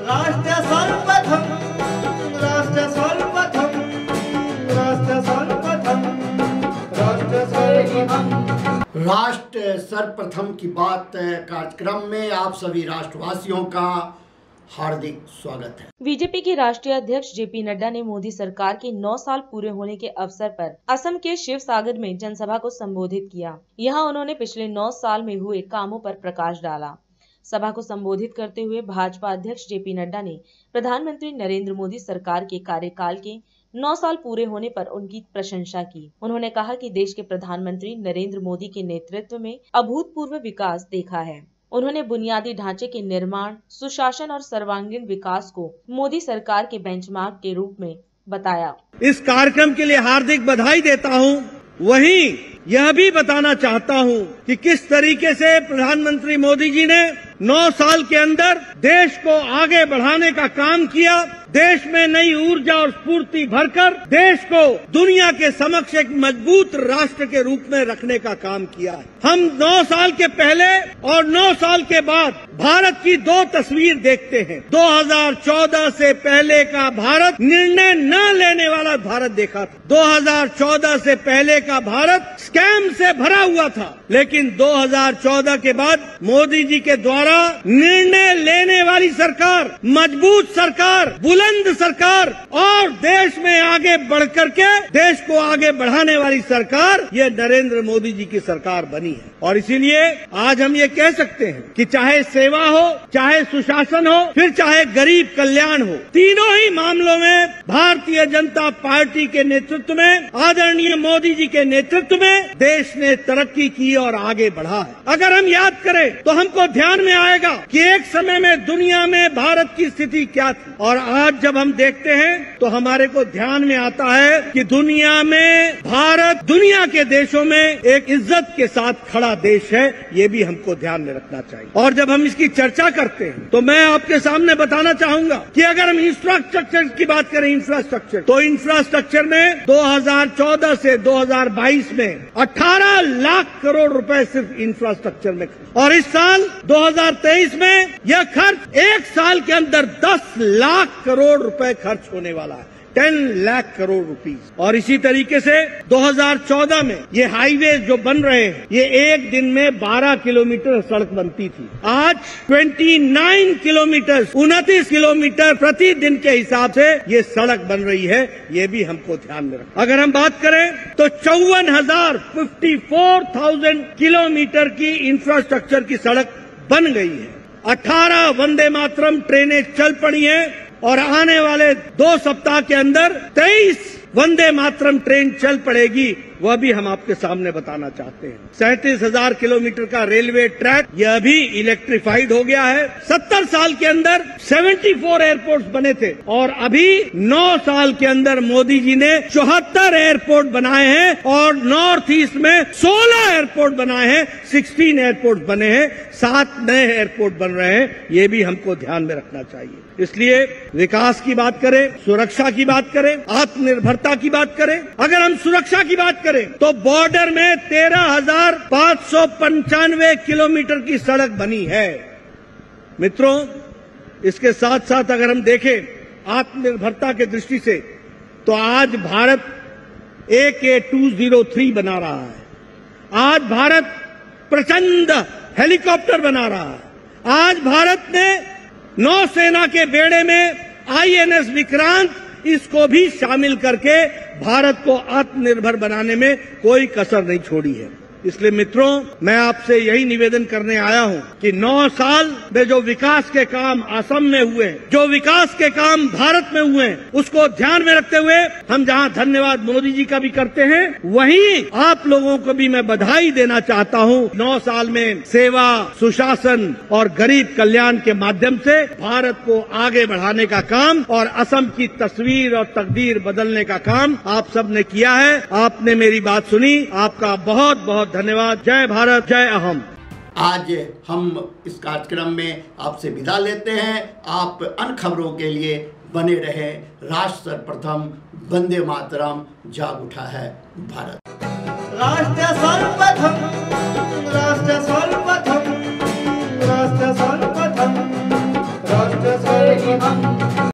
राष्ट्र सर्वप्रथम, राष्ट्र सर्वप्रथम, राष्ट्र सर्वप्रथम, राष्ट्र सर्वप्रथम। राष्ट्र सर्वप्रथम की बात कार्यक्रम में आप सभी राष्ट्रवासियों का हार्दिक स्वागत है। बीजेपी के राष्ट्रीय अध्यक्ष जेपी नड्डा ने मोदी सरकार के 9 साल पूरे होने के अवसर पर असम के शिवसागर में जनसभा को संबोधित किया। यहां उन्होंने पिछले 9 साल में हुए कामों पर प्रकाश डाला। सभा को संबोधित करते हुए भाजपा अध्यक्ष जेपी नड्डा ने प्रधानमंत्री नरेंद्र मोदी सरकार के कार्यकाल के 9 साल पूरे होने पर उनकी प्रशंसा की। उन्होंने कहा कि देश के प्रधानमंत्री नरेंद्र मोदी के नेतृत्व में अभूतपूर्व विकास देखा है। उन्होंने बुनियादी ढांचे के निर्माण, सुशासन और सर्वांगीण विकास को मोदी सरकार के बेंचमार्क के रूप में बताया। इस कार्यक्रम के लिए हार्दिक बधाई देता हूं। वहीं यह भी बताना चाहता हूं कि किस तरीके से प्रधानमंत्री मोदी जी ने 9 साल के अंदर देश को आगे बढ़ाने का काम किया। देश में नई ऊर्जा और स्फूर्ति भरकर देश को दुनिया के समक्ष एक मजबूत राष्ट्र के रूप में रखने का काम किया है। हम 9 साल के पहले और 9 साल के बाद भारत की 2 तस्वीर देखते हैं। 2014 से पहले का भारत निर्णय न लेने वाला भारत देखा था। 2014 से पहले का भारत स्कैम से भरा हुआ था, लेकिन 2014 के बाद मोदी जी के द्वारा निर्णय लेने वाली सरकार, मजबूत सरकार, बुलंद सरकार और देश में आगे बढ़कर के देश को आगे बढ़ाने वाली सरकार, ये नरेंद्र मोदी जी की सरकार बनी है। और इसीलिए आज हम ये कह सकते हैं कि चाहे सेवा हो, चाहे सुशासन हो, फिर चाहे गरीब कल्याण हो, तीनों ही मामलों में भारतीय जनता पार्टी के नेतृत्व में, आदरणीय मोदी जी के नेतृत्व में देश ने तरक्की की और आगे बढ़ा है। अगर हम याद करें तो हमको ध्यान में आएगा कि एक समय में दुनिया में भारत की स्थिति क्या थी, और आज जब हम देखते हैं तो हमारे को ध्यान में आता है कि दुनिया में भारत दुनिया के देशों में एक इज्जत के साथ खड़ा देश है। ये भी हमको ध्यान में रखना चाहिए। और जब हम इसकी चर्चा करते हैं तो मैं आपके सामने बताना चाहूंगा कि अगर हम इंफ्रास्ट्रक्चर की बात करें, इंफ्रास्ट्रक्चर, तो इंफ्रास्ट्रक्चर में 2014 से 2022 में 18 लाख करोड़ रुपए सिर्फ इंफ्रास्ट्रक्चर में, और इस साल 2023 में यह खर्च एक साल के अंदर 10 लाख करोड़ रुपए खर्च होने वाला है, 10 लाख करोड़ रुपीस। और इसी तरीके से 2014 में ये हाईवे जो बन रहे हैं, ये एक दिन में 12 किलोमीटर सड़क बनती थी, आज 29 किलोमीटर, 29 किलोमीटर प्रतिदिन के हिसाब से ये सड़क बन रही है। ये भी हमको ध्यान में रखना। अगर हम बात करें तो 54,000 किलोमीटर की इंफ्रास्ट्रक्चर की सड़क बन गई है। 18 वंदे मातरम ट्रेनें चल पड़ी हैं और आने वाले 2 सप्ताह के अंदर 23 वंदे मातरम ट्रेन चल पड़ेगी। वह भी हम आपके सामने बताना चाहते हैं। 37,000 किलोमीटर का रेलवे ट्रैक, यह भी इलेक्ट्रिफाइड हो गया है। 70 साल के अंदर 74 एयरपोर्ट्स बने थे, और अभी 9 साल के अंदर मोदी जी ने 74 एयरपोर्ट बनाए हैं, और नॉर्थ ईस्ट में 16 एयरपोर्ट बनाए हैं, 16 एयरपोर्ट बने हैं, 7 नए एयरपोर्ट बन रहे हैं। ये भी हमको ध्यान में रखना चाहिए। इसलिए विकास की बात करें, सुरक्षा की बात करें, आत्मनिर्भरता की बात करें। अगर हम सुरक्षा की बात करें तो बॉर्डर में 13,595 किलोमीटर की सड़क बनी है। मित्रों, इसके साथ साथ अगर हम देखें आत्मनिर्भरता के दृष्टि से, तो आज भारत AK-203 बना रहा है। आज भारत प्रचंड हेलीकॉप्टर बना रहा है। आज भारत ने नौसेना के बेड़े में INS विक्रांत, इसको भी शामिल करके भारत को आत्मनिर्भर बनाने में कोई कसर नहीं छोड़ी है। इसलिए मित्रों, मैं आपसे यही निवेदन करने आया हूं कि 9 साल में जो विकास के काम असम में हुए, जो विकास के काम भारत में हुए, उसको ध्यान में रखते हुए हम जहां धन्यवाद मोदी जी का भी करते हैं, वहीं आप लोगों को भी मैं बधाई देना चाहता हूं। 9 साल में सेवा, सुशासन और गरीब कल्याण के माध्यम से भारत को आगे बढ़ाने का काम और असम की तस्वीर और तकदीर बदलने का काम आप सबने किया है। आपने मेरी बात सुनी, आपका बहुत बहुत धन्यवाद। जय भारत, जय अहम। आज हम इस कार्यक्रम में आपसे विदा लेते हैं। आप अन्य खबरों के लिए बने रहे। राष्ट्र सर्वप्रथम, वंदे मातरम, जाग उठा है भारत। राष्ट्र सर्वप्रथम, राष्ट्र सर्वप्रथम, राष्ट्र सर्वप्रथम, राष्ट्र सर्वप्रथम। शिवम